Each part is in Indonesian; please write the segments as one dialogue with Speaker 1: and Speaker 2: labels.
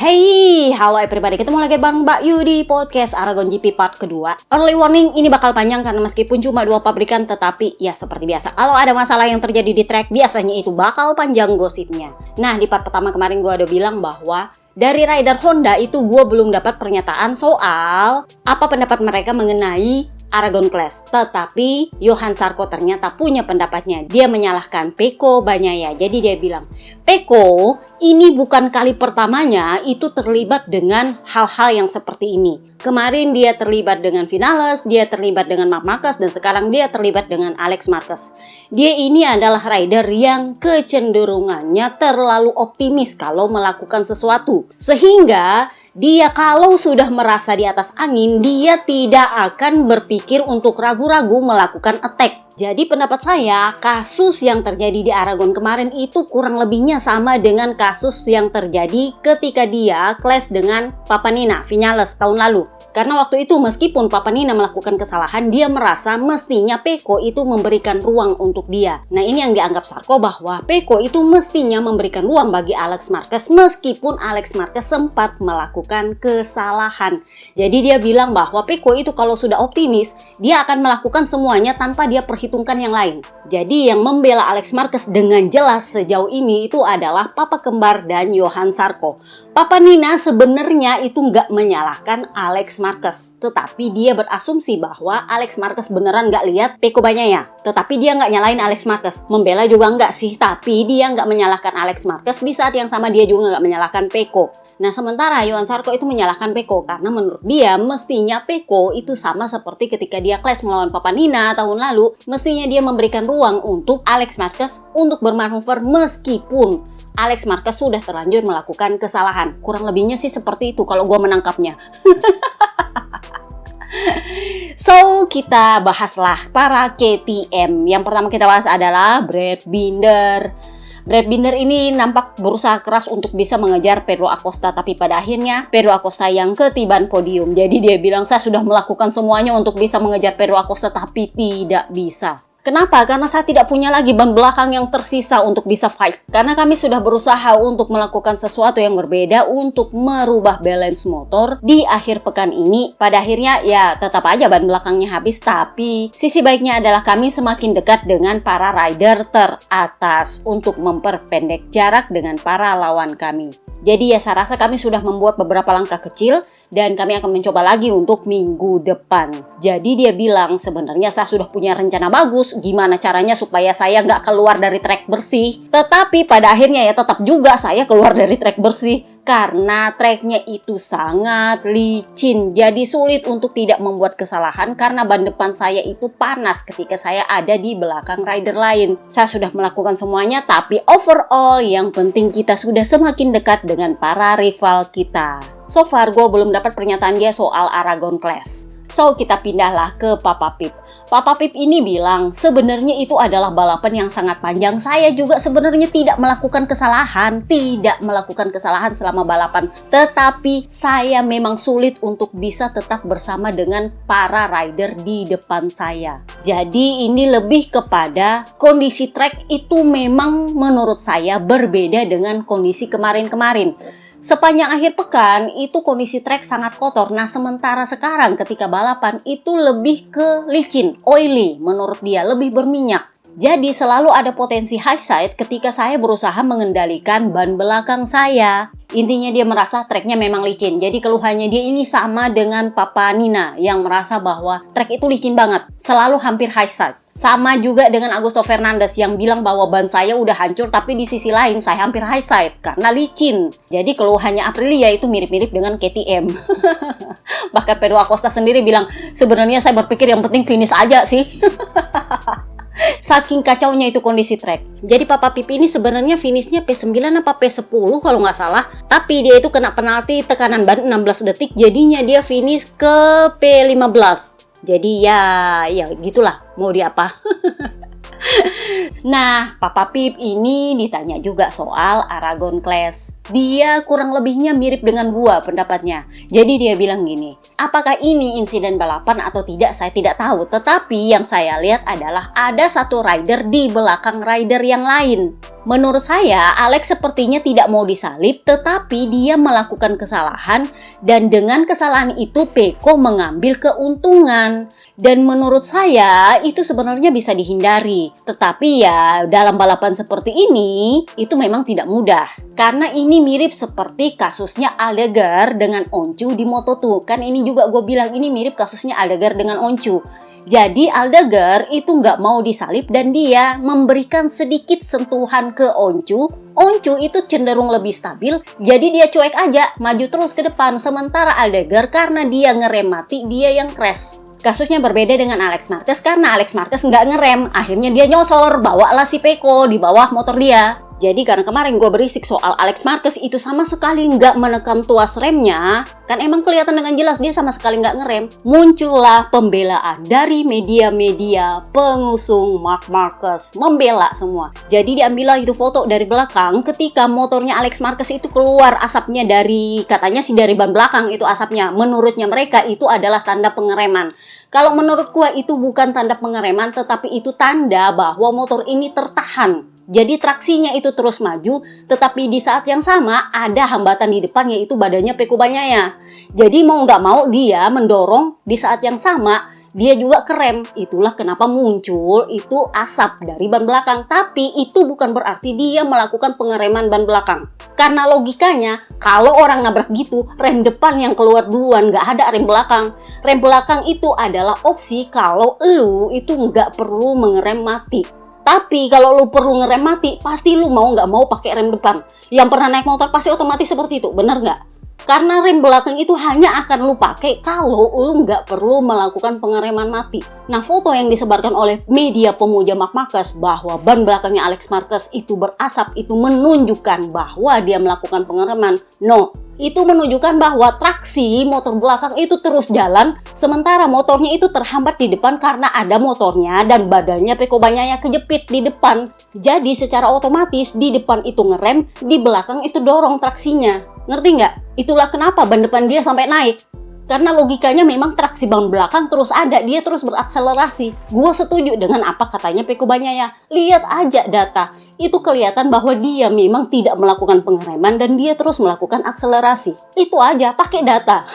Speaker 1: Hey, halo everybody, ketemu lagi bareng Mbak Yu di podcast Aragon GP part kedua. Early warning, ini bakal panjang karena meskipun cuma 2 pabrikan, tetapi ya seperti biasa, kalau ada masalah yang terjadi di track, biasanya itu bakal panjang gosipnya. Nah, di part pertama kemarin gue ada bilang bahwa dari rider Honda itu gue belum dapat pernyataan soal apa pendapat mereka mengenai Aragon Clash. Tetapi Johan Zarco ternyata punya pendapatnya. Dia menyalahkan Pecco Bagnaia. Jadi dia bilang, Pecco ini bukan kali pertamanya itu terlibat dengan hal-hal yang seperti ini. Kemarin dia terlibat dengan Vinales, dia terlibat dengan Marc Marquez, dan sekarang dia terlibat dengan Alex Marquez. Dia ini adalah rider yang kecenderungannya terlalu optimis kalau melakukan sesuatu. Sehingga dia kalau sudah merasa di atas angin, dia tidak akan berpikir untuk ragu-ragu melakukan attack. Jadi pendapat saya, kasus yang terjadi di Aragon kemarin itu kurang lebihnya sama dengan kasus yang terjadi ketika dia clash dengan Papanina, Vinales tahun lalu. Karena waktu itu meskipun Papanina melakukan kesalahan, dia merasa mestinya Pecco itu memberikan ruang untuk dia. Nah, ini yang dianggap Zarco bahwa Pecco itu mestinya memberikan ruang bagi Alex Marquez meskipun Alex Marquez sempat melakukan kesalahan. Jadi dia bilang bahwa Pecco itu kalau sudah optimis, dia akan melakukan semuanya tanpa dia perhitungkan yang lain. Jadi yang membela Alex Marquez dengan jelas sejauh ini itu adalah papa kembar dan Johan Zarco. Papanina sebenarnya itu nggak menyalahkan Alex Marquez, tetapi dia berasumsi bahwa Alex Marquez beneran nggak lihat Pecco Bagnaia. Tetapi dia nggak nyalain Alex Marquez, membela juga nggak sih, tapi dia nggak menyalahkan Alex Marquez. Di saat yang sama dia juga nggak menyalahkan Pecco. Nah, sementara Johan Zarco itu menyalahkan Pecco karena menurut dia mestinya Pecco itu sama seperti ketika dia clash melawan Papanina tahun lalu, mestinya dia memberikan ruang untuk Alex Marquez untuk bermanuver meskipun Alex Marquez sudah terlanjur melakukan kesalahan. Kurang lebihnya sih seperti itu kalau gue menangkapnya. So, kita bahaslah para KTM. Yang pertama kita bahas adalah Brad Binder. Brad Binder ini nampak berusaha keras untuk bisa mengejar Pedro Acosta, tapi pada akhirnya Pedro Acosta yang ketiban podium. Jadi dia bilang, saya sudah melakukan semuanya untuk bisa mengejar Pedro Acosta, tapi tidak bisa. Kenapa? Karena saya tidak punya lagi ban belakang yang tersisa untuk bisa fight. Karena kami sudah berusaha untuk melakukan sesuatu yang berbeda untuk merubah balance motor di akhir pekan ini. Pada akhirnya ya tetap aja ban belakangnya habis, tapi sisi baiknya adalah kami semakin dekat dengan para rider teratas untuk memperpendek jarak dengan para lawan kami. Jadi ya saya rasa kami sudah membuat beberapa langkah kecil dan kami akan mencoba lagi untuk minggu depan. Jadi dia bilang sebenarnya saya sudah punya rencana bagus gimana caranya supaya saya nggak keluar dari trek bersih. Tetapi pada akhirnya ya tetap juga saya keluar dari trek bersih. Karena treknya itu sangat licin, jadi sulit untuk tidak membuat kesalahan karena ban depan saya itu panas ketika saya ada di belakang rider lain. Saya sudah melakukan semuanya, tapi overall yang penting kita sudah semakin dekat dengan para rival kita. So far gue belum dapat pernyataan dia soal Aragon Clash. So kita pindahlah ke Papa Pip. Papa Pip ini bilang sebenarnya itu adalah balapan yang sangat panjang. Saya juga sebenarnya tidak melakukan kesalahan selama balapan. Tetapi saya memang sulit untuk bisa tetap bersama dengan para rider di depan saya. Jadi ini lebih kepada kondisi trek itu memang menurut saya berbeda dengan kondisi kemarin-kemarin. Sepanjang akhir pekan itu kondisi trek sangat kotor. Nah, sementara sekarang ketika balapan itu lebih ke licin, oily menurut dia, lebih berminyak. Jadi selalu ada potensi high side ketika saya berusaha mengendalikan ban belakang saya. Intinya dia merasa treknya memang licin. Jadi keluhannya dia ini sama dengan Papanina yang merasa bahwa trek itu licin banget, selalu hampir high side. Sama juga dengan Augusto Fernandez yang bilang bahwa ban saya udah hancur, tapi di sisi lain saya hampir high side karena licin. Jadi keluhannya Aprilia itu mirip-mirip dengan KTM. Bahkan Pedro Acosta sendiri bilang, sebenarnya saya berpikir yang penting finish aja sih. Saking kacaunya itu kondisi trek. Jadi Papa Pip ini sebenarnya finishnya P9 apa P10 kalau nggak salah. Tapi dia itu kena penalti tekanan ban 16 detik, jadinya dia finish ke P15. Jadi ya gitulah, mau di apa. Nah, Papa Pip ini ditanya juga soal Aragon Clash. Dia kurang lebihnya mirip dengan gua pendapatnya. Jadi dia bilang gini, apakah ini insiden balapan atau tidak saya tidak tahu. Tetapi yang saya lihat adalah ada satu rider di belakang rider yang lain. Menurut saya, Alex sepertinya tidak mau disalip, tetapi dia melakukan kesalahan dan dengan kesalahan itu Pecco mengambil keuntungan. Dan menurut saya itu sebenarnya bisa dihindari. Tetapi ya dalam balapan seperti ini itu memang tidak mudah. Karena ini mirip seperti kasusnya Aldegar dengan Oncu di Moto2. Kan ini juga gue bilang ini mirip kasusnya Aldegar dengan Oncu. Jadi Aldegar itu nggak mau disalip dan dia memberikan sedikit sentuhan ke Oncu. Oncu itu cenderung lebih stabil, jadi dia cuek aja, maju terus ke depan. Sementara Aldegar karena dia ngerem mati, dia yang crash. Kasusnya berbeda dengan Alex Marquez karena Alex Marquez nggak ngerem, akhirnya dia nyosor, bawalah si Pecco di bawah motor dia. Jadi karena kemarin gue berisik soal Alex Marquez itu sama sekali nggak menekan tuas remnya, kan emang kelihatan dengan jelas dia sama sekali nggak ngerem. Muncullah pembelaan dari media-media pengusung Marc Marquez, membela semua. Jadi diambillah itu foto dari belakang ketika motornya Alex Marquez itu keluar asapnya dari, katanya sih dari ban belakang itu asapnya. Menurutnya mereka itu adalah tanda pengereman. Kalau menurut gua itu bukan tanda pengereman, tetapi itu tanda bahwa motor ini tertahan. Jadi traksinya itu terus maju, tetapi di saat yang sama ada hambatan di depan yaitu badannya Pecco Bagnaia. Jadi mau nggak mau dia mendorong di saat yang sama, dia juga kerem. Itulah kenapa muncul itu asap dari ban belakang. Tapi itu bukan berarti dia melakukan pengereman ban belakang. Karena logikanya, kalau orang nabrak gitu, rem depan yang keluar duluan, nggak ada rem belakang. Rem belakang itu adalah opsi kalau lu itu nggak perlu mengerem mati. Tapi kalau lu perlu ngerem mati, pasti lu mau nggak mau pakai rem depan. Yang pernah naik motor pasti otomatis seperti itu, bener nggak? Karena rem belakang itu hanya akan lu pakai kalau lu nggak perlu melakukan pengereman mati. Nah, foto yang disebarkan oleh media pemuja Marc Marquez bahwa ban belakangnya Alex Marquez itu berasap itu menunjukkan bahwa dia melakukan pengereman. No, itu menunjukkan bahwa traksi motor belakang itu terus jalan, sementara motornya itu terhambat di depan karena ada motornya dan badannya Pecco Bagnaia kejepit di depan. Jadi secara otomatis di depan itu ngerem, di belakang itu dorong traksinya. Ngerti nggak? Itulah kenapa ban depan dia sampai naik. Karena logikanya memang traksi ban belakang terus ada, dia terus berakselerasi. Gue setuju dengan apa katanya Pecco Bagnaia. Lihat aja data, itu kelihatan bahwa dia memang tidak melakukan pengereman dan dia terus melakukan akselerasi. Itu aja, pakai data.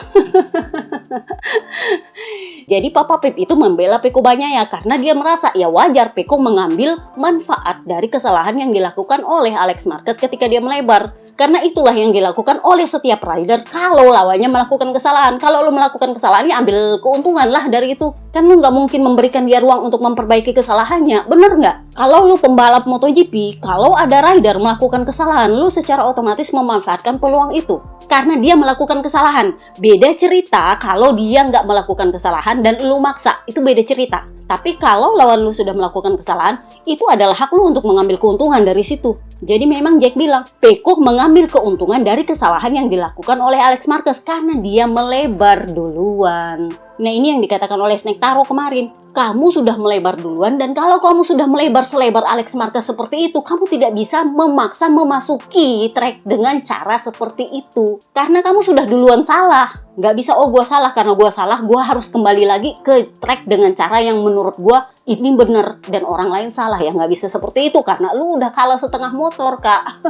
Speaker 1: Jadi Papa Pip itu membela Pecco Bagnaia karena dia merasa ya wajar Pecco mengambil manfaat dari kesalahan yang dilakukan oleh Alex Marquez ketika dia melebar. Karena itulah yang dilakukan oleh setiap rider kalau lawannya melakukan kesalahan. Kalau lo melakukan kesalahan, ya ambil keuntungan lah dari itu. Kan lo nggak mungkin memberikan dia ruang untuk memperbaiki kesalahannya. Bener nggak? Kalau lo pembalap MotoGP, kalau ada rider melakukan kesalahan, lo secara otomatis memanfaatkan peluang itu. Karena dia melakukan kesalahan. Beda cerita kalau dia nggak melakukan kesalahan dan lo maksa. Itu beda cerita. Tapi kalau lawan lu sudah melakukan kesalahan, itu adalah hak lu untuk mengambil keuntungan dari situ. Jadi memang Jack bilang, Pecco mengambil keuntungan dari kesalahan yang dilakukan oleh Alex Marquez karena dia melebar duluan. Nah, ini yang dikatakan oleh Snake Taro kemarin. Kamu sudah melebar duluan dan kalau kamu sudah melebar selebar Alex Marquez seperti itu, kamu tidak bisa memaksa memasuki track dengan cara seperti itu. Karena kamu sudah duluan salah. Nggak bisa, oh gue salah, karena gue salah, gue harus kembali lagi ke track dengan cara yang menurut gue ini bener dan orang lain salah. Ya nggak bisa seperti itu karena lu udah kalah setengah motor, Kak.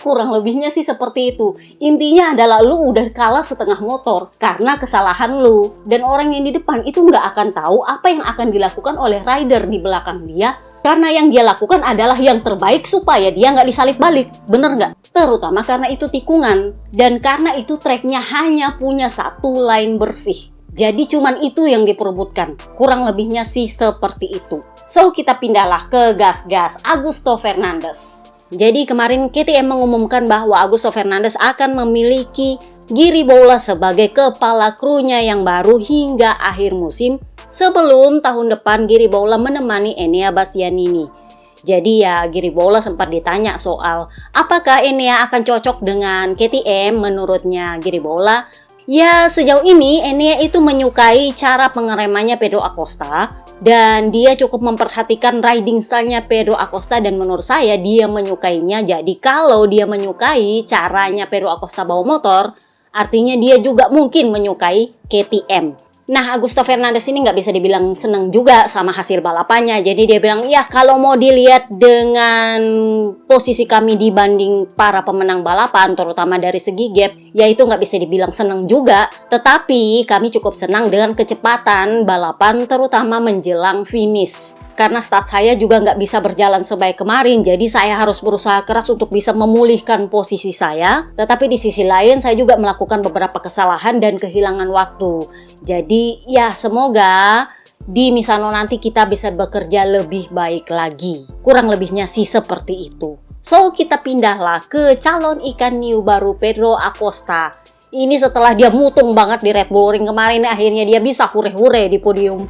Speaker 1: Kurang lebihnya sih seperti itu. Intinya adalah lu udah kalah setengah motor karena kesalahan lu. Dan orang yang di depan itu nggak akan tahu apa yang akan dilakukan oleh rider di belakang dia. Karena yang dia lakukan adalah yang terbaik supaya dia nggak disalip balik. Bener nggak? Terutama karena itu tikungan. Dan karena itu treknya hanya punya satu line bersih. Jadi cuman itu yang diperebutkan. Kurang lebihnya sih seperti itu. So kita pindahlah ke gas-gas Augusto Fernandez. Jadi kemarin KTM mengumumkan bahwa Augusto Fernandez akan memiliki Giribola sebagai kepala krunya yang baru hingga akhir musim. Sebelum tahun depan Giribola menemani Enea Bastianini. Jadi ya Giribola sempat ditanya soal apakah Enea akan cocok dengan KTM. Menurutnya Giribola, ya sejauh ini Enea itu menyukai cara pengeremannya Pedro Acosta. Dan dia cukup memperhatikan riding style-nya Pedro Acosta dan menurut saya dia menyukainya. Jadi kalau dia menyukai caranya Pedro Acosta bawa motor, artinya dia juga mungkin menyukai KTM. Nah, Augusto Fernandez ini nggak bisa dibilang senang juga sama hasil balapannya. Jadi dia bilang, ya kalau mau dilihat dengan posisi kami dibanding para pemenang balapan, terutama dari segi gap, ya itu nggak bisa dibilang senang juga. Tetapi kami cukup senang dengan kecepatan balapan, terutama menjelang finish. Karena start saya juga nggak bisa berjalan sebaik kemarin, jadi saya harus berusaha keras untuk bisa memulihkan posisi saya. Tetapi di sisi lain, saya juga melakukan beberapa kesalahan dan kehilangan waktu. Jadi ya semoga di Misano nanti kita bisa bekerja lebih baik lagi. Kurang lebihnya sih seperti itu. So kita pindahlah ke calon ikan new baru Pedro Acosta. Ini setelah dia mutung banget di Red Bull Ring kemarin, akhirnya dia bisa hure-hure di podium.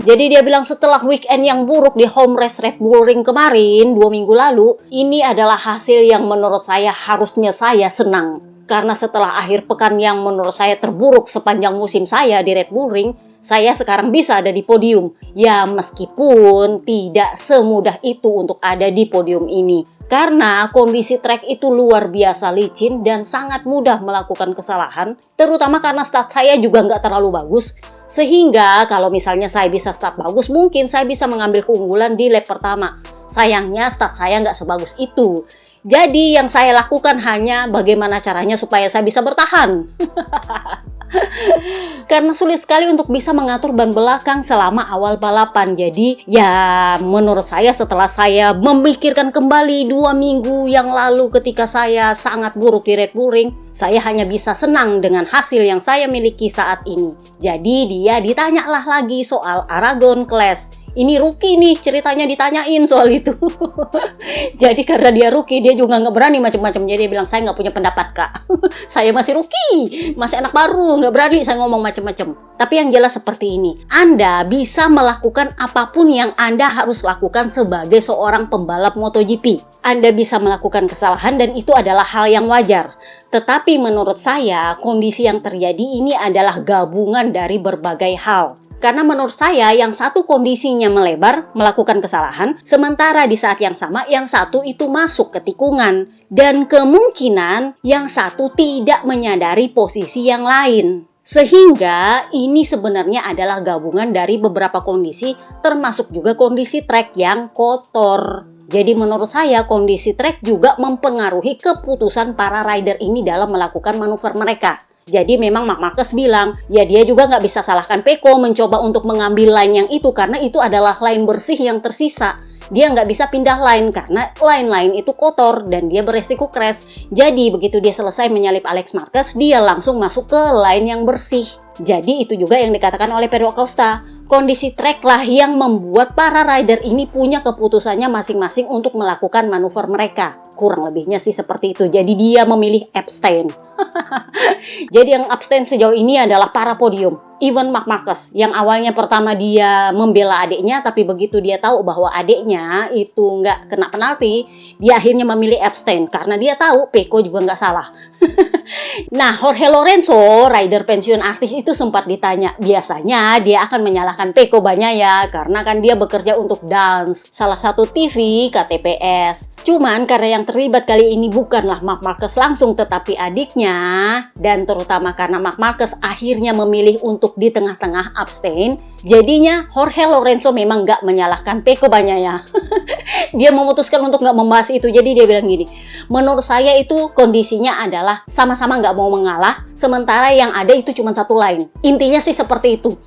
Speaker 1: Jadi dia bilang setelah weekend yang buruk di home race Red Bull Ring kemarin, 2 minggu lalu, ini adalah hasil yang menurut saya harusnya saya senang. Karena setelah akhir pekan yang menurut saya terburuk sepanjang musim saya di Red Bull Ring, saya sekarang bisa ada di podium. Ya meskipun tidak semudah itu untuk ada di podium ini. Karena kondisi trek itu luar biasa licin dan sangat mudah melakukan kesalahan. Terutama karena start saya juga nggak terlalu bagus. Sehingga kalau misalnya saya bisa start bagus, mungkin saya bisa mengambil keunggulan di lap pertama. Sayangnya start saya nggak sebagus itu. Jadi yang saya lakukan hanya bagaimana caranya supaya saya bisa bertahan. Karena sulit sekali untuk bisa mengatur ban belakang selama awal balapan. Jadi ya menurut saya setelah saya memikirkan kembali 2 minggu yang lalu ketika saya sangat buruk di Red Bull Ring, saya hanya bisa senang dengan hasil yang saya miliki saat ini. Jadi dia ditanyalah lagi soal Aragon Clash. Ini rookie nih, ceritanya ditanyain soal itu. Jadi karena dia rookie, dia juga nggak berani macam-macam. Jadi dia bilang, saya nggak punya pendapat kak. Saya masih rookie, masih anak baru, nggak berani saya ngomong macam-macam. Tapi yang jelas seperti ini, Anda bisa melakukan apapun yang Anda harus lakukan sebagai seorang pembalap MotoGP. Anda bisa melakukan kesalahan dan itu adalah hal yang wajar. Tetapi menurut saya, kondisi yang terjadi ini adalah gabungan dari berbagai hal. Karena menurut saya yang satu kondisinya melebar, melakukan kesalahan, sementara di saat yang sama yang satu itu masuk ke tikungan. Dan kemungkinan yang satu tidak menyadari posisi yang lain. Sehingga ini sebenarnya adalah gabungan dari beberapa kondisi, termasuk juga kondisi trek yang kotor. Jadi menurut saya kondisi trek juga mempengaruhi keputusan para rider ini dalam melakukan manuver mereka. Jadi memang Marc Marquez bilang, ya dia juga nggak bisa salahkan Pecco mencoba untuk mengambil line yang itu karena itu adalah line bersih yang tersisa. Dia nggak bisa pindah line karena line-line itu kotor dan dia beresiko crash. Jadi begitu dia selesai menyalip Alex Marquez, dia langsung masuk ke line yang bersih. Jadi itu juga yang dikatakan oleh Pedro Acosta. Kondisi trek lah yang membuat para rider ini punya keputusannya masing-masing untuk melakukan manuver mereka. Kurang lebihnya sih seperti itu. Jadi dia memilih abstain. Jadi yang abstain sejauh ini adalah para podium. Even Marc Marquez yang awalnya pertama dia membela adiknya, tapi begitu dia tahu bahwa adiknya itu nggak kena penalti, dia akhirnya memilih abstain karena dia tahu Pecco juga nggak salah. Nah, Jorge Lorenzo, rider pensiun artis itu sempat ditanya, biasanya dia akan menyalahkan Pecco Bagnaia karena kan dia bekerja untuk Dance, salah satu TV KTPS. Cuman karena yang terlibat kali ini bukanlah Marc Marquez langsung tetapi adiknya, dan terutama karena Marc Marquez akhirnya memilih untuk di tengah-tengah abstain, jadinya Jorge Lorenzo memang nggak menyalahkan Pecco Bagnaia. Dia memutuskan untuk nggak membahas itu, jadi dia bilang gini, menurut saya itu kondisinya adalah sama-sama nggak mau mengalah, sementara yang ada itu cuma satu line. Intinya sih seperti itu.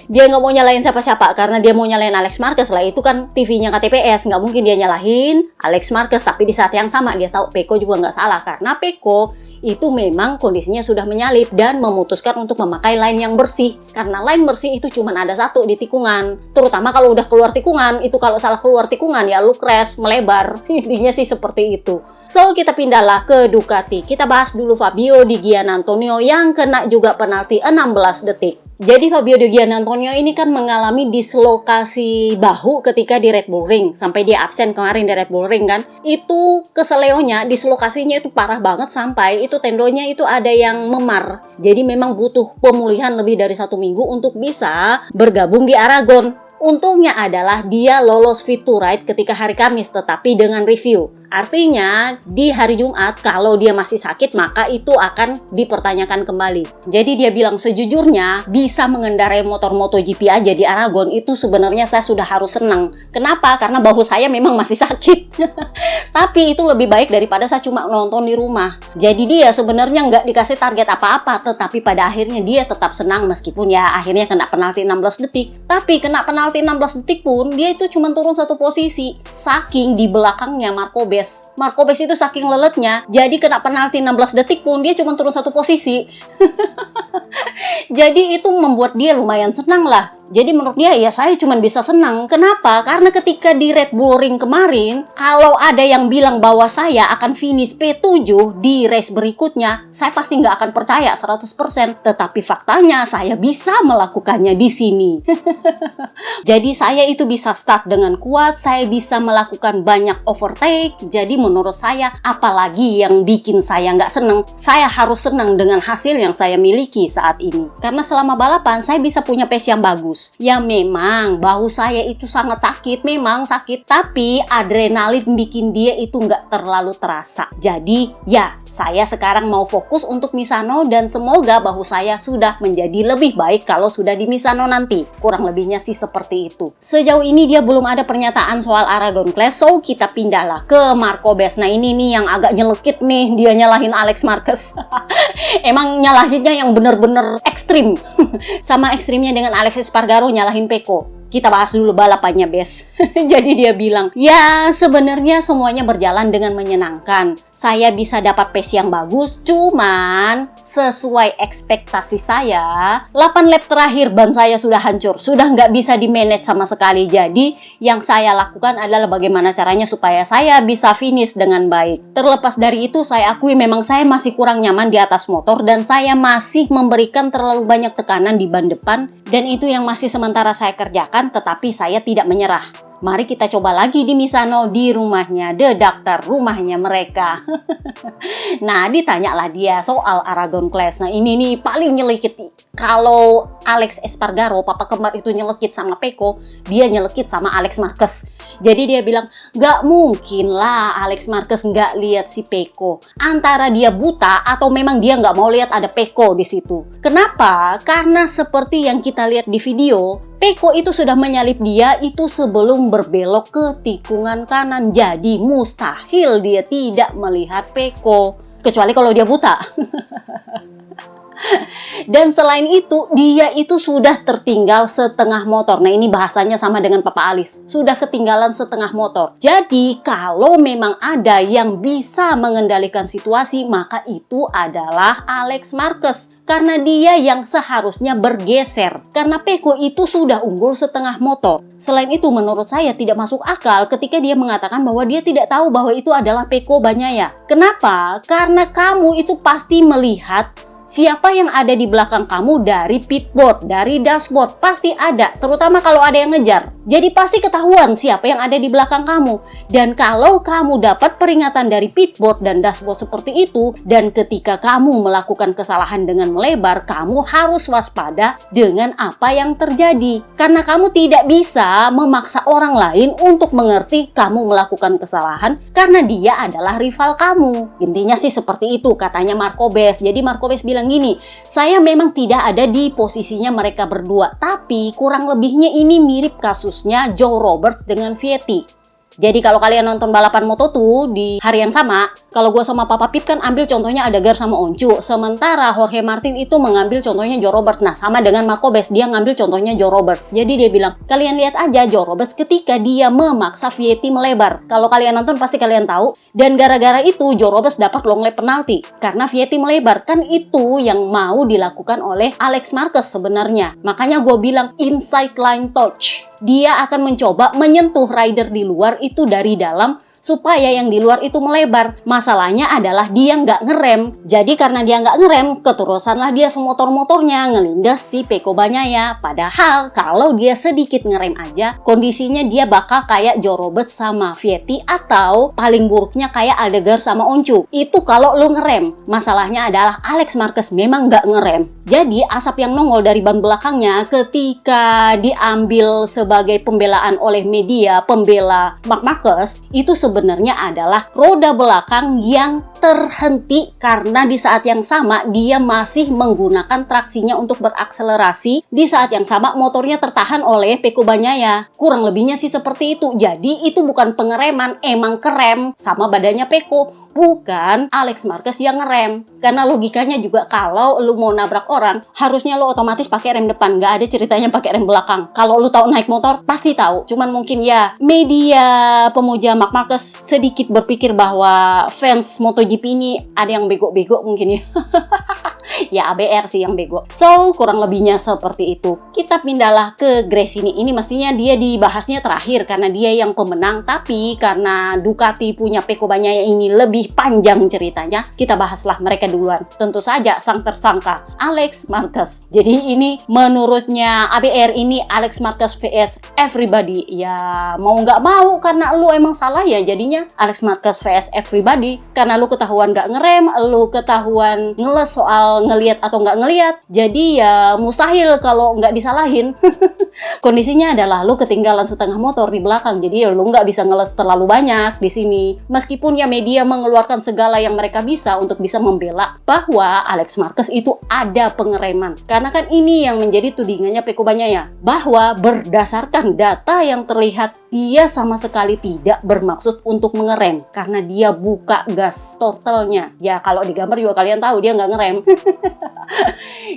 Speaker 1: Dia nggak mau nyalahin siapa-siapa karena dia mau nyalahin Alex Marquez lah, itu kan TV-nya KTPS, nggak mungkin dia nyalahin Alex Marquez. Tapi di saat yang sama dia tahu Pecco juga nggak salah karena Pecco itu memang kondisinya sudah menyalip dan memutuskan untuk memakai line yang bersih karena line bersih itu cuma ada satu di tikungan. Terutama kalau udah keluar tikungan, itu kalau salah keluar tikungan ya lu crash, melebar. Intinya sih seperti itu. So kita pindahlah ke Ducati. Kita bahas dulu Fabio Di Giannantonio yang kena juga penalti 16 detik. Jadi Fabio De Giannantonio ini kan mengalami dislokasi bahu ketika di Red Bull Ring. Sampai dia absen kemarin di Red Bull Ring kan. Itu keseleonya, dislokasinya itu parah banget sampai itu tendonya itu ada yang memar. Jadi memang butuh pemulihan lebih dari 1 minggu untuk bisa bergabung di Aragon. Untungnya adalah dia lolos fit to ride ketika hari Kamis tetapi dengan review. Artinya di hari Jumat kalau dia masih sakit maka itu akan dipertanyakan kembali. Jadi dia bilang sejujurnya bisa mengendarai motor MotoGP aja di Aragon itu sebenarnya saya sudah harus senang. Kenapa? Karena bahu saya memang masih sakit. Tapi itu lebih baik daripada saya cuma nonton di rumah. Jadi dia sebenarnya nggak dikasih target apa-apa tetapi pada akhirnya dia tetap senang meskipun ya akhirnya kena penalti 16 detik. Tapi kena penalti 16 detik pun dia itu cuma turun 1 posisi. Saking di belakangnya Marco Bes itu saking leletnya, jadi kena penalti 16 detik pun dia cuma turun 1 posisi. Jadi itu membuat dia lumayan senang lah. Jadi menurut dia ya saya cuma bisa senang. Kenapa? Karena ketika di Red Bull Ring kemarin, kalau ada yang bilang bahwa saya akan finish P7 di race berikutnya, saya pasti nggak akan percaya 100%. Tetapi faktanya saya bisa melakukannya di sini. Jadi saya itu bisa start dengan kuat, saya bisa melakukan banyak overtake. Jadi menurut saya, apalagi yang bikin saya nggak senang, saya harus senang dengan hasil yang saya miliki saat ini. Karena selama balapan, saya bisa punya pace yang bagus. Ya memang, bahu saya itu sangat sakit, memang sakit. Tapi adrenalin bikin dia itu nggak terlalu terasa. Jadi ya, saya sekarang mau fokus untuk Misano dan semoga bahu saya sudah menjadi lebih baik kalau sudah di Misano nanti. Kurang lebihnya sih seperti itu. Sejauh ini dia belum ada pernyataan soal Aragon Clash, so kita pindahlah ke Marco Bes. Nah ini nih yang agak nyelekit nih, dia nyalahin Alex Marquez. Emang nyalahinnya yang bener-bener ekstrim. Sama ekstrimnya dengan Alex Espargaro nyalahin Pecco. Kita bahas dulu balapannya, Bes. Jadi dia bilang, ya sebenarnya semuanya berjalan dengan menyenangkan. Saya bisa dapat pace yang bagus, cuman sesuai ekspektasi saya, 8 lap terakhir ban saya sudah hancur. Sudah nggak bisa di-manage sama sekali. Jadi yang saya lakukan adalah bagaimana caranya supaya saya bisa finish dengan baik. Terlepas dari itu, saya akui memang saya masih kurang nyaman di atas motor dan saya masih memberikan terlalu banyak tekanan di ban depan. Dan itu yang masih sementara saya kerjakan, tetapi saya tidak menyerah. Mari kita coba lagi di Misano, di rumahnya The Doctor, rumahnya mereka. Nah, ditanyalah dia soal Aragon Clash. Nah, ini nih paling nyelekit. Kalau Alex Espargaro, papa kembar itu nyelekit sama Pecco, dia nyelekit sama Alex Marquez. Jadi dia bilang, gak mungkin lah Alex Marquez gak lihat si Pecco. Antara dia buta atau memang dia gak mau lihat ada Pecco di situ. Kenapa? Karena seperti yang kita lihat di video, Pecco itu sudah menyalip dia itu sebelum berbelok ke tikungan kanan. Jadi mustahil dia tidak melihat Pecco. Kecuali kalau dia buta. Dan selain itu, dia itu sudah tertinggal setengah motor. Nah ini bahasanya sama dengan Papa Alis. Sudah ketinggalan setengah motor. Jadi kalau memang ada yang bisa mengendalikan situasi, maka itu adalah Alex Marquez. Karena dia yang seharusnya bergeser. Karena Pecco itu sudah unggul setengah motor. Selain itu menurut saya tidak masuk akal ketika dia mengatakan bahwa dia tidak tahu bahwa itu adalah Pecco Bagnaia. Kenapa? Karena kamu itu pasti melihat siapa yang ada di belakang kamu dari pitboard, dari dashboard. Pasti ada, terutama kalau ada yang ngejar. Jadi pasti ketahuan siapa yang ada di belakang kamu. Dan kalau kamu dapat peringatan dari pitboard dan dashboard seperti itu, dan ketika kamu melakukan kesalahan dengan melebar, kamu harus waspada dengan apa yang terjadi. Karena kamu tidak bisa memaksa orang lain untuk mengerti kamu melakukan kesalahan, karena dia adalah rival kamu. Intinya sih seperti itu, katanya Marco Bes. Jadi Marco Bes bilang gini, saya memang tidak ada di posisinya mereka berdua, tapi kurang lebihnya ini mirip kasusnya Joe Roberts dengan Vietti. Jadi kalau kalian nonton balapan Moto2 di hari yang sama, kalau gue sama Papa Pip kan ambil contohnya Adagar sama Oncu. Sementara Jorge Martin itu mengambil contohnya Joe Roberts. Nah sama dengan Marco Bes, dia ngambil contohnya Joe Roberts. Jadi dia bilang, kalian lihat aja Joe Roberts ketika dia memaksa Vietti melebar. Kalau kalian nonton pasti kalian tahu. Dan gara-gara itu Joe Roberts dapat long lap penalti. Karena Vietti melebar. Kan itu yang mau dilakukan oleh Alex Marquez sebenarnya. Makanya gue bilang inside line touch. Dia akan mencoba menyentuh rider di luar itu dari dalam supaya yang di luar itu melebar. Masalahnya adalah dia nggak ngerem. Jadi karena dia nggak ngerem, keterusanlah dia semotor-motornya ngelindas si Peko Bagnaia. Padahal kalau dia sedikit ngerem aja, kondisinya dia bakal kayak Joe Roberts sama Vietti, atau paling buruknya kayak Aldegar sama Oncu. Itu kalau lu ngerem. Masalahnya adalah Alex Marquez memang nggak ngerem. Jadi asap yang nongol dari ban belakangnya ketika diambil sebagai pembelaan oleh media pembela Marc Marquez, itu sebenarnya adalah roda belakang yang terhenti karena di saat yang sama dia masih menggunakan traksinya untuk berakselerasi. Di saat yang sama motornya tertahan oleh Peko Bagnaia. Kurang lebihnya sih seperti itu. Jadi itu bukan pengereman, emang kerem sama badannya Peko, bukan Alex Marquez yang ngerem. Karena logikanya juga kalau lu mau nabrak orang, harusnya lu otomatis pakai rem depan, nggak ada ceritanya pakai rem belakang. Kalau lu tahu naik motor pasti tahu. Cuman mungkin ya media pemuja Marc Marquez sedikit berpikir bahwa fans MotoGP ini ada yang bego-bego mungkin ya. Ya ABR sih yang bego. So kurang lebihnya seperti itu. Kita pindahlah ke Grace ini. Ini mestinya dia dibahasnya terakhir karena dia yang pemenang. Tapi karena Ducati punya Peko Bagnaia ini lebih panjang ceritanya, kita bahaslah mereka duluan. Tentu saja sang tersangka Alex Marquez. Jadi ini menurutnya ABR ini Alex Marquez vs everybody. Ya mau nggak mau karena lu emang salah ya jadinya Alex Marquez vs everybody. Karena lu ketahuan nggak ngerem, lu ketahuan ngeles soal ngelihat atau nggak ngelihat, jadi ya mustahil kalau nggak disalahin. Kondisinya adalah lu ketinggalan setengah motor di belakang, jadi ya lu nggak bisa ngeles terlalu banyak di sini. Meskipun ya media mengeluarkan segala yang mereka bisa untuk bisa membela bahwa Alex Marquez itu ada pengereman, karena kan ini yang menjadi tudingannya Peko Bagnaia, bahwa berdasarkan data yang terlihat dia sama sekali tidak bermaksud untuk mengerem karena dia buka gas totalnya. Ya kalau digambar juga kalian tahu dia nggak ngerem.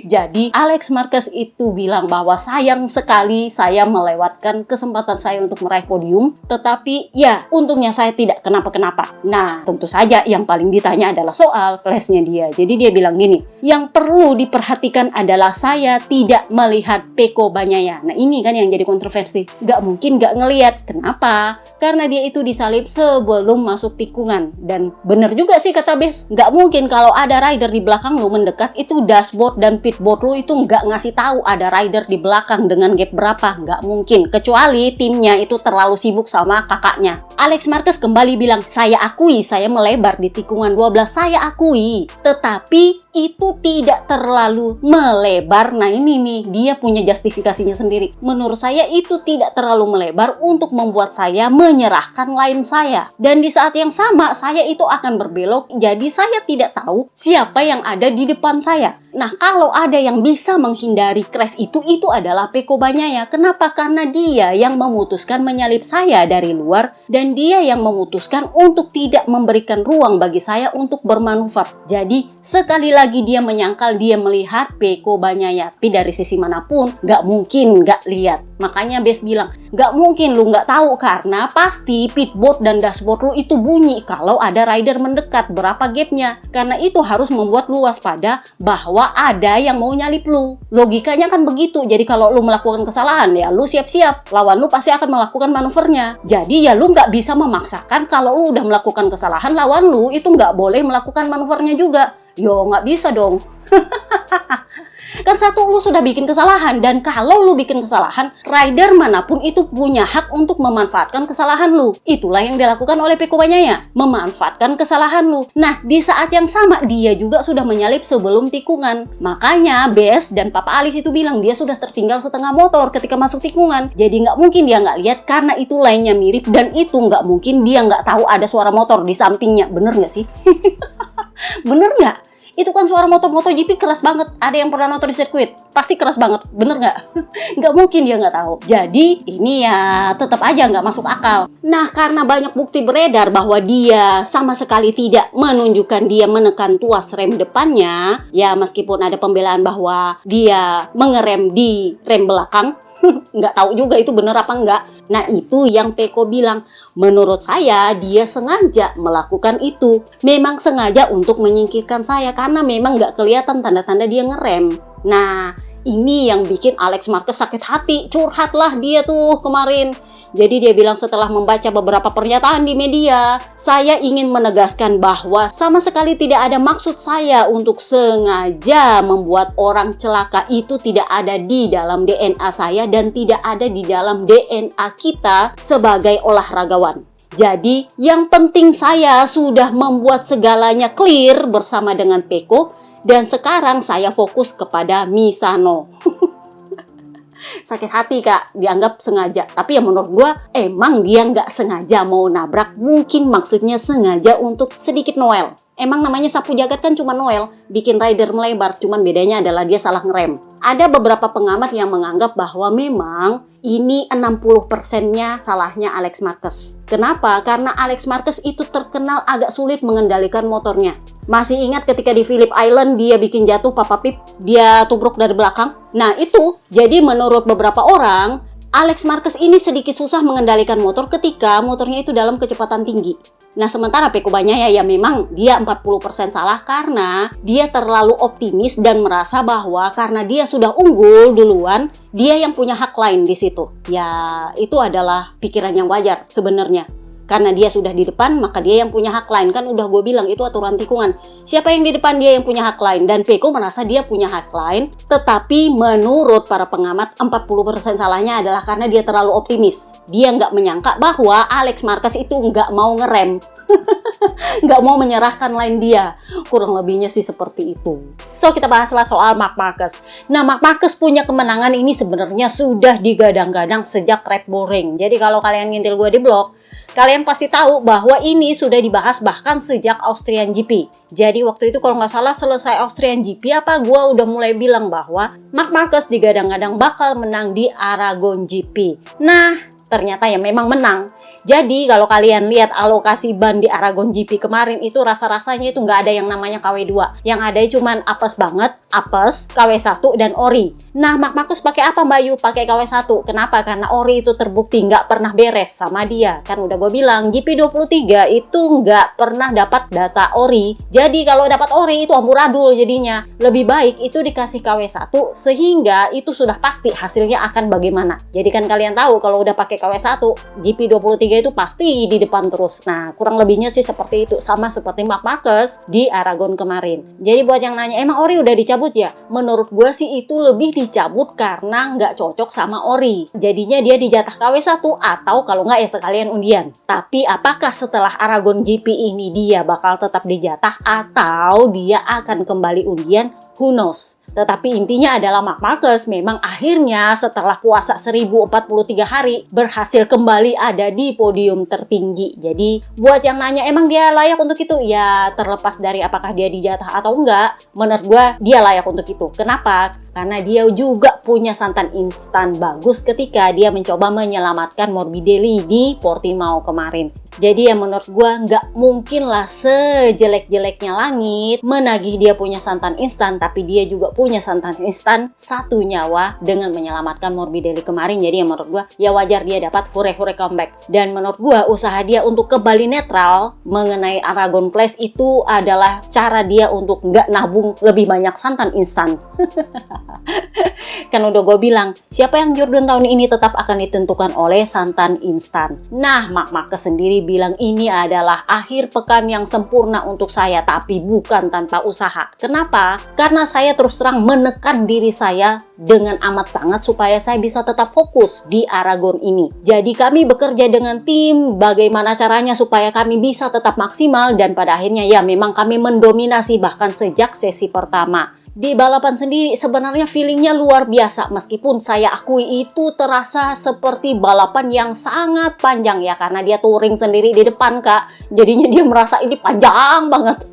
Speaker 1: Jadi Alex Marquez itu bilang bahwa sayang sekali saya melewatkan kesempatan saya untuk meraih podium, tetapi ya untungnya saya tidak kenapa-kenapa. Nah tentu saja yang paling ditanya adalah soal clash-nya dia. Jadi dia bilang gini, yang perlu diperhatikan adalah saya tidak melihat Peko Bagnaia. Nah ini kan yang jadi kontroversi. Gak mungkin gak ngelihat. Kenapa? Karena dia itu disalip sebelum masuk tikungan. Dan bener juga sih kata Bes, gak mungkin kalau ada rider di belakang lu mendekat, itu dashboard dan pitboard lu itu nggak ngasih tahu ada rider di belakang dengan gap berapa. Nggak mungkin, kecuali timnya itu terlalu sibuk sama kakaknya. Alex Marquez kembali bilang, saya akui saya melebar di tikungan 12, saya akui, tetapi itu tidak terlalu melebar. Nah ini nih, dia punya justifikasinya sendiri. Menurut saya itu tidak terlalu melebar untuk membuat saya menyerahkan line saya. Dan di saat yang sama, saya itu akan berbelok, jadi saya tidak tahu siapa yang ada di depan saya. Nah kalau ada yang bisa menghindari crash itu adalah Peko Bagnaia. Kenapa? Karena dia yang memutuskan menyalip saya dari luar, dan dia yang memutuskan untuk tidak memberikan ruang bagi saya untuk bermanuver. Jadi sekali lagi dia menyangkal dia melihat Peko Bagnaia, tapi dari sisi manapun nggak mungkin nggak lihat. Makanya Bes bilang nggak mungkin lu nggak tahu, karena pasti pitboard dan dashboard lu itu bunyi kalau ada rider mendekat berapa gapnya. Karena itu harus membuat lu waspada bahwa ada yang mau nyalip lu. Logikanya kan begitu. Jadi kalau lu melakukan kesalahan ya lu siap-siap, lawan lu pasti akan melakukan manuvernya. Jadi ya lu nggak bisa memaksakan kalau lu udah melakukan kesalahan, lawan lu itu nggak boleh melakukan manuvernya juga. Yo nggak bisa dong. Kan satu, lu sudah bikin kesalahan, dan kalau lu bikin kesalahan, rider manapun itu punya hak untuk memanfaatkan kesalahan lu. Itulah yang dilakukan oleh Peko Bagnaia, memanfaatkan kesalahan lu. Nah, di saat yang sama dia juga sudah menyalip sebelum tikungan. Makanya Bes dan Papa Alis itu bilang dia sudah tertinggal setengah motor ketika masuk tikungan. Jadi nggak mungkin dia nggak lihat karena itu lainnya mirip, dan itu nggak mungkin dia nggak tahu ada suara motor di sampingnya. Bener nggak sih? Bener nggak? Itu kan suara motor MotoGP keras banget. Ada yang pernah nonton di sirkuit, pasti keras banget. Bener nggak? Nggak mungkin dia nggak tahu. Jadi ini ya tetap aja nggak masuk akal. Nah karena banyak bukti beredar bahwa dia sama sekali tidak menunjukkan dia menekan tuas rem depannya, ya meskipun ada pembelaan bahwa dia mengerem di rem belakang, nggak tahu juga itu bener apa enggak. Nah itu yang Peko bilang, menurut saya dia sengaja melakukan itu. Memang sengaja untuk menyingkirkan saya karena memang nggak kelihatan tanda-tanda dia ngerem. Nah Ini yang bikin Alex Marquez sakit hati, curhatlah dia tuh kemarin. Jadi dia bilang setelah membaca beberapa pernyataan di media, saya ingin menegaskan bahwa sama sekali tidak ada maksud saya untuk sengaja membuat orang celaka. Itu tidak ada di dalam DNA saya dan tidak ada di dalam DNA kita sebagai olahragawan. Jadi yang penting saya sudah membuat segalanya clear bersama dengan Peko dan sekarang saya fokus kepada Misano. Sakit hati kak, dianggap sengaja. Tapi ya menurut gue emang dia nggak sengaja mau nabrak. Mungkin maksudnya sengaja untuk sedikit Noel. Emang namanya sapu jagat kan cuma Noel, bikin rider melebar, cuman bedanya adalah dia salah ngerem. Ada beberapa pengamat yang menganggap bahwa memang ini 60%-nya salahnya Alex Marquez. Kenapa? Karena Alex Marquez itu terkenal agak sulit mengendalikan motornya. Masih ingat ketika di Phillip Island dia bikin jatuh Papa Pip, dia tubruk dari belakang? Nah itu, jadi menurut beberapa orang, Alex Marquez ini sedikit susah mengendalikan motor ketika motornya itu dalam kecepatan tinggi. Nah sementara Peko Bagnaia ya memang dia 40% salah karena dia terlalu optimis dan merasa bahwa karena dia sudah unggul duluan, dia yang punya hak lain di situ. Ya itu adalah pikiran yang wajar sebenarnya. Karena dia sudah di depan, maka dia yang punya hak lain. Kan udah gue bilang, itu aturan tikungan. Siapa yang di depan, dia yang punya hak lain. Dan Peko merasa dia punya hak lain. Tetapi menurut para pengamat, 40% salahnya adalah karena dia terlalu optimis. Dia nggak menyangka bahwa Alex Marquez itu nggak mau ngerem. Nggak mau menyerahkan line dia. Kurang lebihnya sih seperti itu. So, kita bahaslah soal Marc Marquez. Nah, Marc Marquez punya kemenangan ini sebenarnya sudah digadang-gadang sejak Red Bull Ring. Jadi kalau kalian ngintil gue di blog, kalian pasti tahu bahwa ini sudah dibahas bahkan sejak Austrian GP. Jadi waktu itu kalau nggak salah selesai Austrian GP gue udah mulai bilang bahwa Marc Marquez digadang-gadang bakal menang di Aragon GP. Nah, ternyata ya memang menang. Jadi kalau kalian lihat alokasi ban di Aragon GP kemarin itu rasa-rasanya itu nggak ada yang namanya KW2. Yang ada cuman apes banget, apes, KW1 dan ori. Nah, Marc Marquez pakai apa Mbak Yu? Pakai KW1. Kenapa? Karena ori itu terbukti nggak pernah beres sama dia. Kan udah gue bilang GP23 itu nggak pernah dapat data ori. Jadi kalau dapat ori itu amburadul jadinya. Lebih baik itu dikasih KW1 sehingga itu sudah pasti hasilnya akan bagaimana. Jadi kan kalian tahu kalau udah pakai KW1 GP23 itu pasti di depan terus. Nah, kurang lebihnya sih seperti itu. Sama seperti Marc Marquez di Aragon kemarin. Jadi buat yang nanya, emang ori udah dicabut ya? Menurut gue sih itu lebih dicabut karena nggak cocok sama ori. Jadinya dia dijatah KW1 atau kalau nggak ya sekalian undian. Tapi apakah setelah Aragon GP ini dia bakal tetap dijatah atau dia akan kembali undian? Who knows? Tetapi intinya adalah Marc Marquez memang akhirnya setelah puasa 1043 hari berhasil kembali ada di podium tertinggi. Jadi buat yang nanya emang dia layak untuk itu? Ya terlepas dari apakah dia dijatah atau enggak, menurut gue dia layak untuk itu. Kenapa? Karena dia juga punya santan instan bagus ketika dia mencoba menyelamatkan Morbidelli di Portimao kemarin. Jadi ya menurut gue nggak mungkin lah sejelek-jeleknya langit menagih dia punya santan instan, tapi dia juga punya santan instan satu nyawa dengan menyelamatkan Morbidelli kemarin. Jadi ya menurut gue ya wajar dia dapat hure-hure comeback. Dan menurut gue usaha dia untuk kembali netral mengenai Aragon Place itu adalah cara dia untuk nggak nabung lebih banyak santan instan. Kan udah gue bilang, siapa yang Jordan tahun ini tetap akan ditentukan oleh santan instan. Nah, Marc Marquez sendiri bilang ini adalah akhir pekan yang sempurna untuk saya, tapi bukan tanpa usaha. Kenapa? Karena saya terus terang menekan diri saya dengan amat sangat supaya saya bisa tetap fokus di Aragon ini. Jadi kami bekerja dengan tim, bagaimana caranya supaya kami bisa tetap maksimal, dan pada akhirnya ya memang kami mendominasi bahkan sejak sesi pertama. Di balapan sendiri sebenarnya feelingnya luar biasa, meskipun saya akui itu terasa seperti balapan yang sangat panjang ya, karena dia touring sendiri di depan kak, jadinya dia merasa ini panjang banget.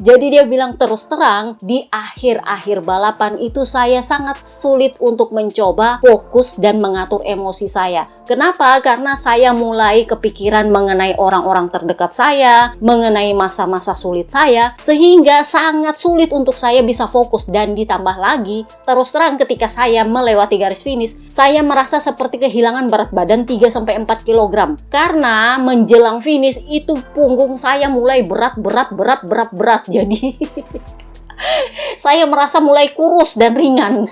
Speaker 1: Jadi dia bilang terus terang di akhir-akhir balapan itu saya sangat sulit untuk mencoba fokus dan mengatur emosi saya. Kenapa? Karena saya mulai kepikiran mengenai orang-orang terdekat saya, mengenai masa-masa sulit saya, sehingga sangat sulit untuk saya bisa fokus. Dan ditambah lagi, terus terang ketika saya melewati garis finish, saya merasa seperti kehilangan berat badan 3-4 kg. Karena menjelang finish itu punggung saya mulai berat. Jadi Saya merasa mulai kurus dan ringan.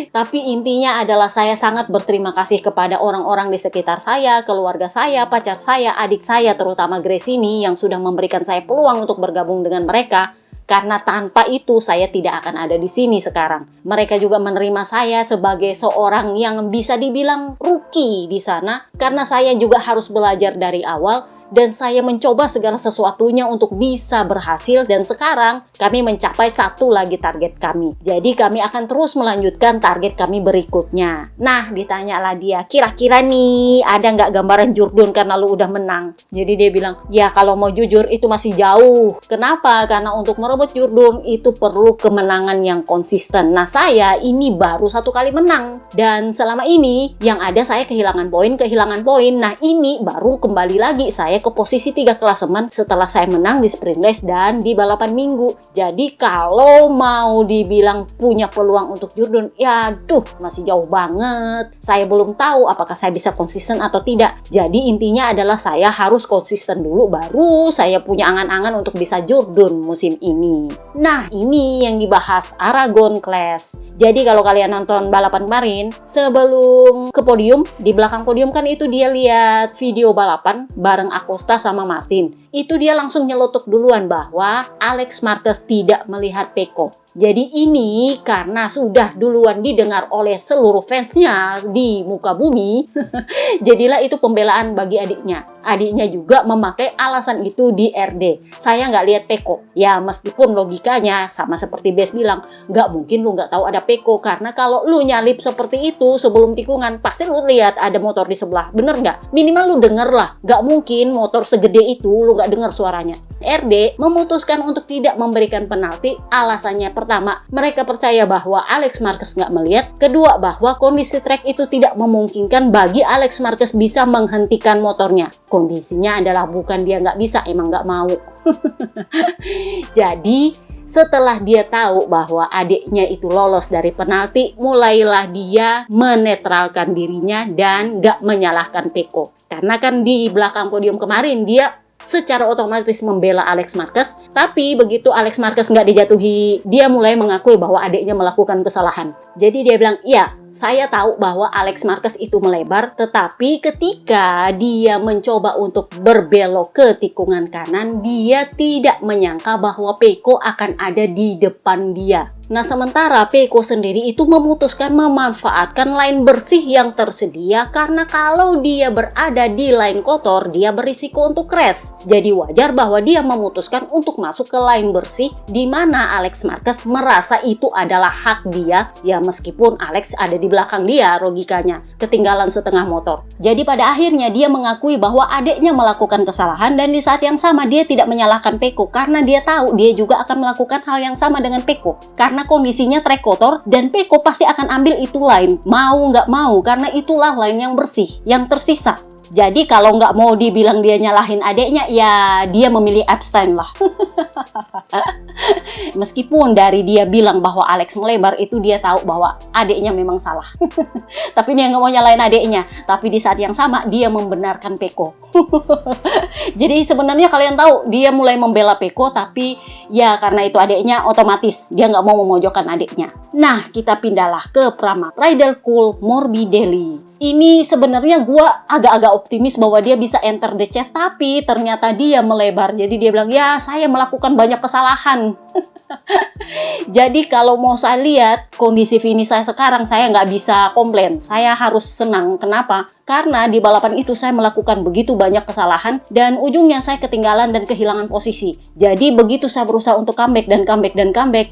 Speaker 1: Tapi intinya adalah saya sangat berterima kasih kepada orang-orang di sekitar saya, keluarga saya, pacar saya, adik saya, terutama Grace ini yang sudah memberikan saya peluang untuk bergabung dengan mereka. Karena tanpa itu saya tidak akan ada di sini sekarang. Mereka juga menerima saya sebagai seorang yang bisa dibilang rookie di sana. Karena saya juga harus belajar dari awal. Dan saya mencoba segala sesuatunya untuk bisa berhasil. Dan sekarang kami mencapai satu lagi target kami. Jadi kami akan terus melanjutkan target kami berikutnya. Nah, ditanyalah dia, kira-kira nih ada nggak gambaran Jurdun karena lu udah menang? Jadi dia bilang, ya kalau mau jujur itu masih jauh. Kenapa? Karena untuk merebut Jurdun itu perlu kemenangan yang konsisten. Nah, saya ini baru 1 kali menang. Dan selama ini yang ada saya kehilangan poin. Nah, ini baru kembali lagi saya ke posisi 3 klasemen setelah saya menang di sprint race dan di balapan minggu. Jadi kalau mau dibilang punya peluang untuk Jurdun, ya masih jauh banget. Saya belum tahu apakah saya bisa konsisten atau tidak. Jadi intinya adalah saya harus konsisten dulu baru saya punya angan-angan untuk bisa Jurdun musim ini. Nah, ini yang dibahas Aragon Clash. Jadi kalau kalian nonton balapan kemarin, sebelum ke podium, di belakang podium kan itu dia lihat video balapan bareng Acosta sama Martin. Itu dia langsung nyelotok duluan bahwa Alex Marquez tidak melihat Pecco. Jadi ini karena sudah duluan didengar oleh seluruh fansnya di muka bumi, jadilah itu pembelaan bagi adiknya. Adiknya juga memakai alasan itu di RD. Saya nggak lihat Pecco. Ya meskipun logikanya sama seperti Bes bilang, nggak mungkin lu nggak tahu ada Pecco. Karena kalau lu nyalip seperti itu sebelum tikungan, pasti lu lihat ada motor di sebelah. Bener nggak? Minimal lu denger lah. Nggak mungkin motor segede itu lu nggak dengar suaranya. RD memutuskan untuk tidak memberikan penalti. Alasannya pertama, mereka percaya bahwa Alex Marquez nggak melihat. Kedua, bahwa kondisi trek itu tidak memungkinkan bagi Alex Marquez bisa menghentikan motornya. Kondisinya adalah bukan dia nggak bisa, emang nggak mau. Jadi, setelah dia tahu bahwa adiknya itu lolos dari penalti, mulailah dia menetralkan dirinya dan nggak menyalahkan Pecco. Karena kan di belakang podium kemarin dia secara otomatis membela Alex Marquez, tapi begitu Alex Marquez nggak dijatuhi, dia mulai mengakui bahwa adiknya melakukan kesalahan. Jadi dia bilang, iya, saya tahu bahwa Alex Marquez itu melebar, tetapi ketika dia mencoba untuk berbelok ke tikungan kanan, dia tidak menyangka bahwa Pecco akan ada di depan dia. Nah, sementara Pecco sendiri itu memutuskan memanfaatkan lane bersih yang tersedia karena kalau dia berada di lane kotor, dia berisiko untuk crash. Jadi wajar bahwa dia memutuskan untuk masuk ke lane bersih di mana Alex Marquez merasa itu adalah hak dia. Ya meskipun Alex ada di belakang dia, logikanya ketinggalan setengah motor. Jadi pada akhirnya dia mengakui bahwa adiknya melakukan kesalahan dan di saat yang sama dia tidak menyalahkan Pecco karena dia tahu dia juga akan melakukan hal yang sama dengan Pecco. Karena kondisinya trek kotor dan Pecco pasti akan ambil itu line, mau nggak mau, karena itulah line yang bersih, yang tersisa. Jadi kalau nggak mau dibilang dia nyalahin adeknya, ya dia memilih abstain lah. Meskipun dari dia bilang bahwa Alex melebar, itu dia tahu bahwa adeknya memang salah. Tapi dia nggak mau nyalahin adeknya. Tapi di saat yang sama dia membenarkan Pecco. Jadi sebenarnya kalian tahu dia mulai membela Pecco, tapi ya karena itu adeknya otomatis dia nggak mau memojokkan adeknya. Nah, kita pindahlah ke Pramac Rider Cool Morbidelli. Ini sebenarnya gua agak-agak optimis bahwa dia bisa enter DC, tapi ternyata dia melebar. Jadi dia bilang, ya saya melakukan banyak kesalahan. Jadi kalau mau saya lihat kondisi finish saya sekarang, saya nggak bisa komplain. Saya harus senang. Kenapa? Karena di balapan itu saya melakukan begitu banyak kesalahan dan ujungnya saya ketinggalan dan kehilangan posisi. Jadi begitu saya berusaha untuk comeback,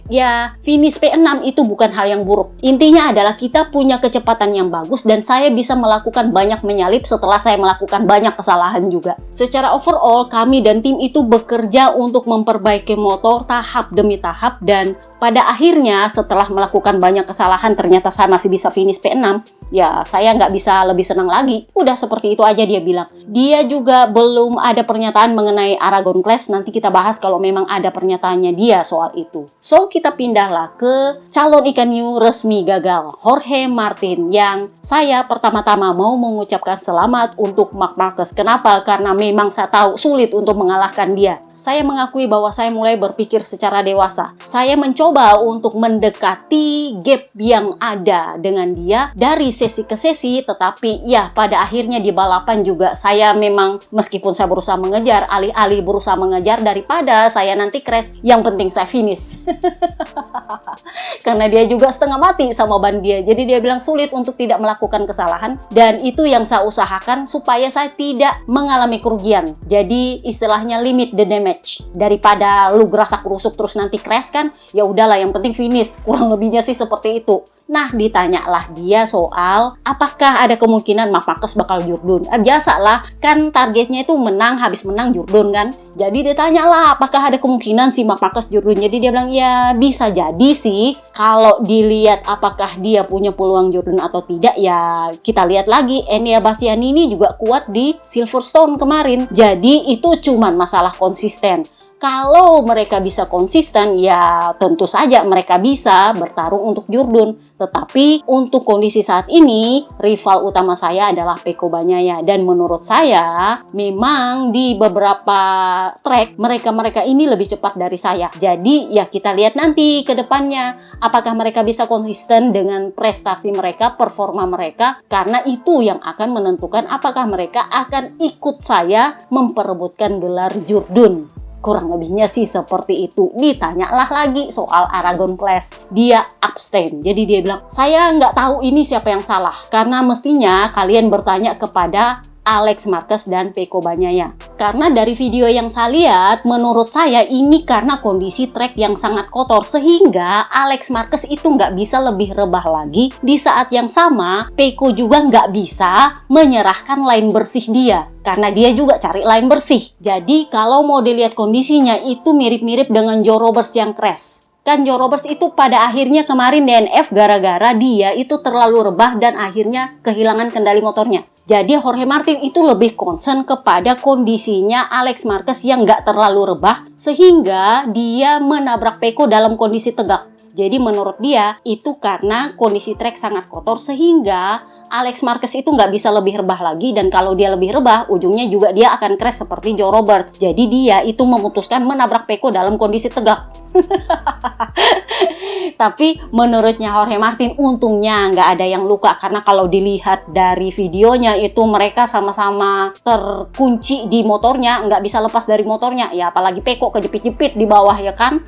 Speaker 1: ya finish P6 itu bukan hal yang buruk. Intinya adalah kita punya kecepatan yang bagus dan saya bisa melakukan banyak menyalip setelah saya melakukan banyak kesalahan juga. Secara overall, kami dan tim itu bekerja untuk memperbaiki motor tahap demi tahap dan pada akhirnya setelah melakukan banyak kesalahan ternyata saya masih bisa finish P6. Ya, saya nggak bisa lebih senang lagi. Udah seperti itu aja dia bilang. Dia juga belum ada pernyataan mengenai Aragon Clash. Nanti kita bahas kalau memang ada pernyataannya dia soal itu. So, kita pindahlah ke calon ikan hiu resmi gagal, Jorge Martin, yang saya pertama-tama mau mengucapkan selamat untuk Marc Marquez. Kenapa? Karena memang saya tahu sulit untuk mengalahkan dia. Saya mengakui bahwa saya mulai berpikir secara dewasa. Saya mencoba untuk mendekati gap yang ada dengan dia dari sesi ke sesi, tetapi ya pada akhirnya di balapan juga saya memang meskipun saya berusaha mengejar, alih-alih berusaha mengejar daripada saya nanti crash, yang penting saya finish. Karena dia juga setengah mati sama ban dia, jadi dia bilang sulit untuk tidak melakukan kesalahan, dan itu yang saya usahakan supaya saya tidak mengalami kerugian. Jadi istilahnya limit the damage, daripada lu gerasak rusuk terus nanti crash kan, ya udahlah yang penting finish, kurang lebihnya sih seperti itu. Nah, ditanyalah dia soal apakah ada kemungkinan Marc Marquez bakal jurdun. Biasalah, kan targetnya itu menang, habis menang jurdun kan. Jadi ditanyalah apakah ada kemungkinan si Marc Marquez jurdun. Jadi dia bilang ya bisa jadi sih. Kalau dilihat apakah dia punya peluang jurdun atau tidak, ya kita lihat lagi. Enea Bastianini juga kuat di Silverstone kemarin. Jadi itu cuman masalah konsisten. Kalau mereka bisa konsisten, ya tentu saja mereka bisa bertarung untuk jurdun. Tetapi untuk kondisi saat ini, rival utama saya adalah Pecco Bagnaia. Dan menurut saya, memang di beberapa track, mereka ini lebih cepat dari saya. Jadi ya kita lihat nanti ke depannya, apakah mereka bisa konsisten dengan prestasi mereka, performa mereka. Karena itu yang akan menentukan apakah mereka akan ikut saya memperebutkan gelar jurdun. Kurang lebihnya sih seperti itu. Ditanyalah lagi soal Aragon Clash, dia abstain. Jadi dia bilang, saya nggak tahu ini siapa yang salah, karena mestinya kalian bertanya kepada Alex Marquez dan Pecco Bagnaia. Karena dari video yang saya lihat, menurut saya ini karena kondisi trek yang sangat kotor, sehingga Alex Marquez itu nggak bisa lebih rebah lagi. Di saat yang sama, Pecco juga nggak bisa menyerahkan line bersih dia, karena dia juga cari line bersih. Jadi kalau mau dilihat kondisinya itu mirip-mirip dengan Joe Roberts yang crash. Kan Joe Roberts itu pada akhirnya kemarin DNF gara-gara dia itu terlalu rebah dan akhirnya kehilangan kendali motornya. Jadi Jorge Martin itu lebih concern kepada kondisinya Alex Marquez yang nggak terlalu rebah, sehingga dia menabrak Pecco dalam kondisi tegak. Jadi menurut dia itu karena kondisi trek sangat kotor, sehingga Alex Marquez itu nggak bisa lebih rebah lagi, dan kalau dia lebih rebah, ujungnya juga dia akan crash seperti Joe Roberts. Jadi dia itu memutuskan menabrak Pecco dalam kondisi tegak. Tapi menurutnya Jorge Martin untungnya nggak ada yang luka, karena kalau dilihat dari videonya itu mereka sama-sama terkunci di motornya, nggak bisa lepas dari motornya. Ya apalagi Pecco kejepit-jepit di bawah ya kan.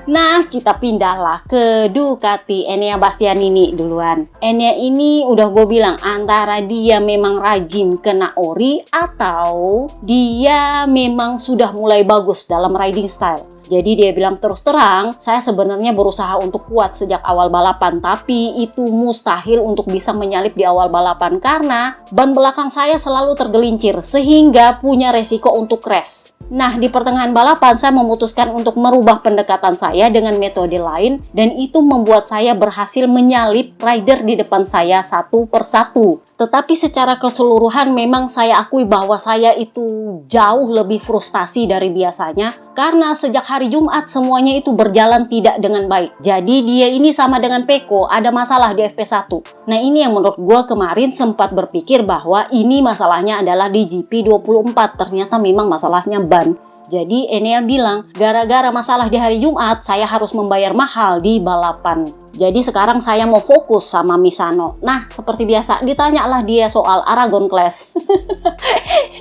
Speaker 1: Nah, kita pindahlah ke Ducati Enea Bastianini duluan. Enea ini udah gue bilang antara dia memang rajin kena ori atau dia memang sudah mulai bagus dalam riding style. Jadi dia bilang terus terang, saya sebenarnya berusaha untuk kuat sejak awal balapan, tapi itu mustahil untuk bisa menyalip di awal balapan karena ban belakang saya selalu tergelincir sehingga punya resiko untuk crash. Nah, di pertengahan balapan saya memutuskan untuk merubah pendekatan saya dengan metode lain, dan itu membuat saya berhasil menyalip rider di depan saya satu persatu. Tetapi secara keseluruhan memang saya akui bahwa saya itu jauh lebih frustasi dari biasanya, karena sejak hari Jumat semuanya itu berjalan tidak dengan baik. Jadi dia ini sama dengan Pecco, ada masalah di FP1. Nah, ini yang menurut gue kemarin sempat berpikir bahwa ini masalahnya adalah di GP24. Ternyata memang masalahnya ban. Jadi Enea bilang, gara-gara masalah di hari Jumat, saya harus membayar mahal di balapan. Jadi sekarang saya mau fokus sama Misano. Nah, seperti biasa, ditanyalah dia soal Aragon Clash.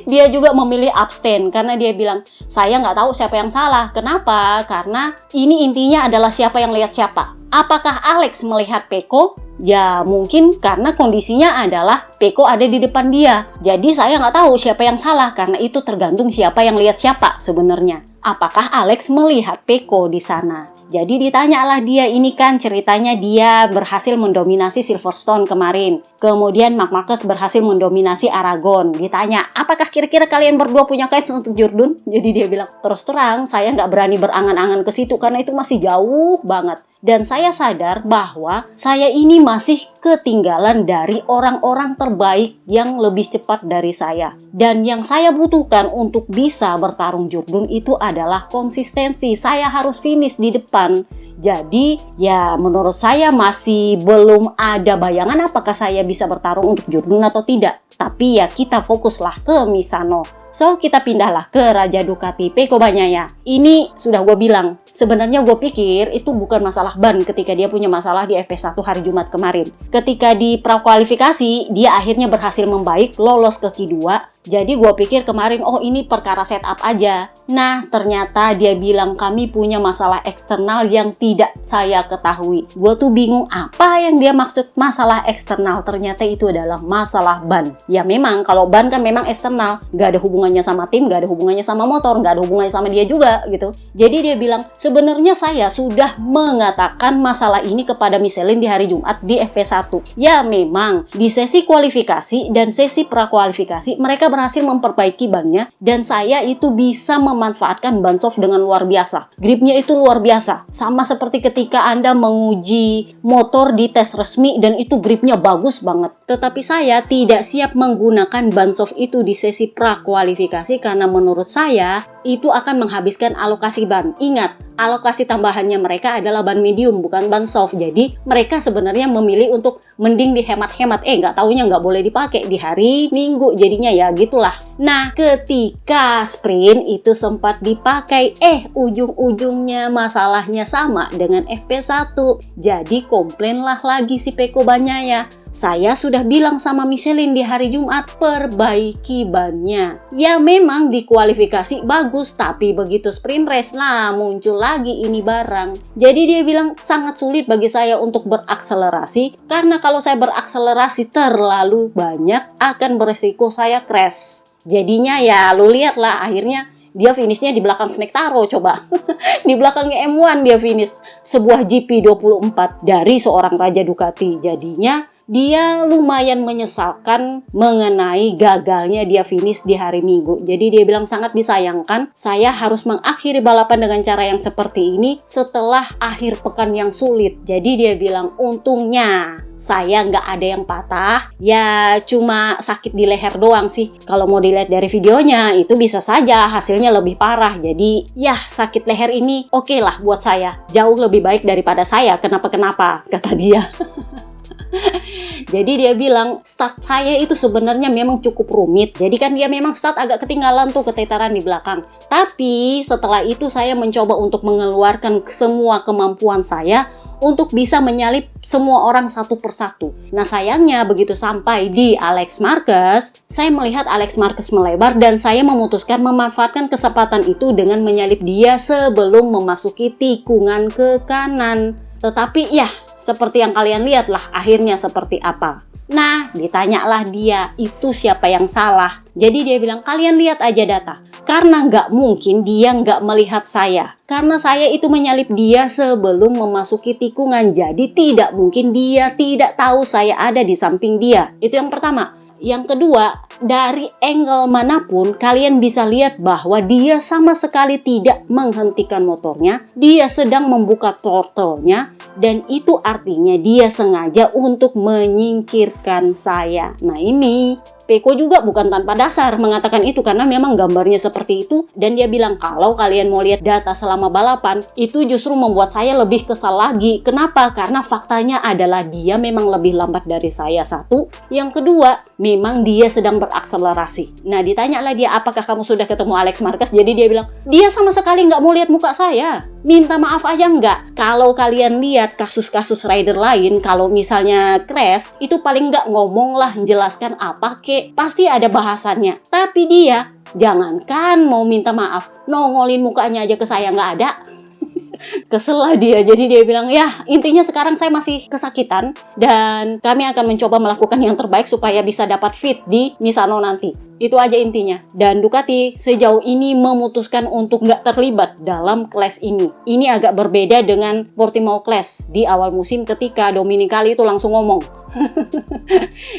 Speaker 1: Dia juga memilih abstain, karena dia bilang, saya nggak tahu siapa yang salah. Kenapa? Karena ini intinya adalah siapa yang lihat siapa. Apakah Alex melihat Peko? Ya mungkin karena kondisinya adalah Peko ada di depan dia. Jadi saya nggak tahu siapa yang salah karena itu tergantung siapa yang lihat siapa sebenarnya. Apakah Alex melihat Peko di sana? Jadi ditanyalah dia, ini kan ceritanya dia berhasil mendominasi Silverstone kemarin. Kemudian Marc Marquez berhasil mendominasi Aragon. Ditanya, apakah kira-kira kalian berdua punya kans untuk Jordan? Jadi dia bilang, terus terang saya nggak berani berangan-angan ke situ karena itu masih jauh banget. Dan saya sadar bahwa saya ini masih ketinggalan dari orang-orang terbaik yang lebih cepat dari saya. Dan yang saya butuhkan untuk bisa bertarung Jordan itu adalah konsistensi. Saya harus finish di depan. Jadi ya menurut saya masih belum ada bayangan apakah saya bisa bertarung untuk Jordan atau tidak. Tapi ya kita fokuslah ke Misano. So kita pindahlah ke Raja Ducati Pecco Bagnaia. Ini sudah gue bilang, sebenarnya gue pikir itu bukan masalah ban ketika dia punya masalah di FP1 hari Jumat kemarin. Ketika di prakualifikasi, dia akhirnya berhasil membaik, lolos ke Q2. Jadi gue pikir kemarin, oh ini perkara setup aja. Nah, ternyata dia bilang kami punya masalah eksternal yang tidak saya ketahui. Gue tuh bingung apa yang dia maksud masalah eksternal. Ternyata itu adalah masalah ban. Ya memang, kalau ban kan memang eksternal. Gak ada hubungannya sama tim, gak ada hubungannya sama motor, gak ada hubungannya sama dia juga gitu. Jadi dia bilang, sebenarnya saya sudah mengatakan masalah ini kepada Michelin di hari Jumat di FP1. Ya memang, di sesi kualifikasi dan sesi prakualifikasi, mereka berhasil memperbaiki bannya dan saya itu bisa memanfaatkan ban soft dengan luar biasa. Gripnya itu luar biasa. Sama seperti ketika Anda menguji motor di tes resmi dan itu gripnya bagus banget. Tetapi saya tidak siap menggunakan ban soft itu di sesi prakualifikasi karena menurut saya itu akan menghabiskan alokasi ban. Ingat, alokasi tambahannya mereka adalah ban medium, bukan ban soft. Jadi, mereka sebenarnya memilih untuk mending dihemat-hemat. Nggak taunya nggak boleh dipakai di hari Minggu. Jadinya ya gitulah. Nah, ketika sprint itu sempat dipakai. Ujung-ujungnya masalahnya sama dengan FP1. Jadi, komplainlah lagi si Pecco Bagnaia. Saya sudah bilang sama Michelin di hari Jumat, perbaiki bannya. Ya memang di kualifikasi bagus, tapi begitu sprint race, nah muncul lagi ini barang. Jadi dia bilang sangat sulit bagi saya untuk berakselerasi, karena kalau saya berakselerasi terlalu banyak, akan beresiko saya crash. Jadinya ya lu lihatlah akhirnya dia finishnya di belakang Snake Taro coba. Di belakangnya M1 dia finish sebuah GP24 dari seorang Raja Ducati. Jadinya dia lumayan menyesalkan mengenai gagalnya dia finish di hari Minggu. Jadi dia bilang sangat disayangkan saya harus mengakhiri balapan dengan cara yang seperti ini setelah akhir pekan yang sulit. Jadi dia bilang untungnya saya nggak ada yang patah, ya cuma sakit di leher doang sih. Kalau mau dilihat dari videonya itu bisa saja hasilnya lebih parah. Jadi ya sakit leher ini oke lah buat saya, jauh lebih baik daripada saya kenapa-kenapa, kata dia. Jadi dia bilang start saya itu sebenarnya memang cukup rumit. Jadi kan dia memang start agak ketinggalan tuh keteteran di belakang. Tapi setelah itu saya mencoba untuk mengeluarkan semua kemampuan saya untuk bisa menyalip semua orang satu persatu. Nah sayangnya begitu sampai di Alex Marquez, saya melihat Alex Marquez melebar dan saya memutuskan memanfaatkan kesempatan itu dengan menyalip dia sebelum memasuki tikungan ke kanan. Tetapi ya seperti yang kalian lihat lah akhirnya seperti apa. Nah, ditanyalah dia, itu siapa yang salah? Jadi dia bilang, kalian lihat aja data. Karena nggak mungkin dia nggak melihat saya. Karena saya itu menyalip dia sebelum memasuki tikungan. Jadi tidak mungkin dia tidak tahu saya ada di samping dia. Itu yang pertama. Yang kedua, dari angle manapun kalian bisa lihat bahwa dia sama sekali tidak menghentikan motornya. Dia sedang membuka throttle-nya dan itu artinya dia sengaja untuk menyingkirkan saya. Nah ini Pecco juga bukan tanpa dasar mengatakan itu karena memang gambarnya seperti itu dan dia bilang kalau kalian mau lihat data selama balapan itu justru membuat saya lebih kesal lagi. Kenapa? Karena faktanya adalah dia memang lebih lambat dari saya satu. Yang kedua, memang dia sedang berakselerasi. Nah ditanyalah dia apakah kamu sudah ketemu Alex Marquez? Jadi dia bilang dia sama sekali nggak mau lihat muka saya. Minta maaf aja nggak. Kalau kalian lihat kasus-kasus rider lain, kalau misalnya crash, itu paling nggak ngomong lah, menjelaskan apa kek, pasti ada bahasannya. Tapi dia, jangankan mau minta maaf, nongolin mukanya aja ke saya nggak ada. Kesel lah dia. Jadi dia bilang, ya intinya sekarang saya masih kesakitan dan kami akan mencoba melakukan yang terbaik supaya bisa dapat fit di Misano nanti. Itu aja intinya. Dan Ducati sejauh ini memutuskan untuk nggak terlibat dalam clash ini. Ini agak berbeda dengan Portimao clash di awal musim ketika Dominicali itu langsung ngomong.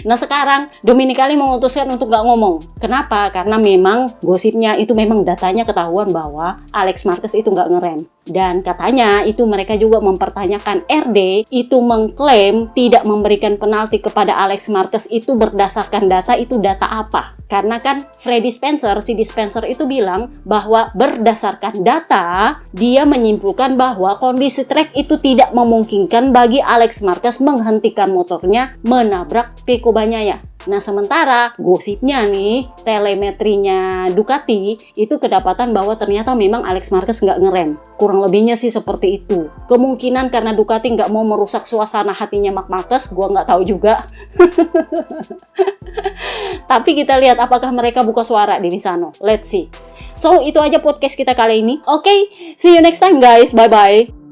Speaker 1: Nah sekarang Dominicali memutuskan untuk nggak ngomong. Kenapa? Karena memang gosipnya itu memang datanya ketahuan bahwa Alex Marquez itu nggak ngerem. Dan katanya itu mereka juga mempertanyakan RD itu mengklaim tidak memberikan penalti kepada Alex Marquez itu berdasarkan data, itu data apa? Karena kan Freddy Spencer, si dispenser itu bilang bahwa berdasarkan data dia menyimpulkan bahwa kondisi trek itu tidak memungkinkan bagi Alex Marquez menghentikan motornya menabrak Pecco Bagnaia. Nah sementara gosipnya nih, telemetrinya Ducati itu kedapatan bahwa ternyata memang Alex Marquez nggak ngerem. Kurang lebihnya sih seperti itu. Kemungkinan karena Ducati nggak mau merusak suasana hatinya Marc Marquez, gua nggak tahu juga. Tapi kita lihat apakah mereka buka suara di Misano. Let's see. So itu aja podcast kita kali ini. Oke, see you next time guys. Bye-bye.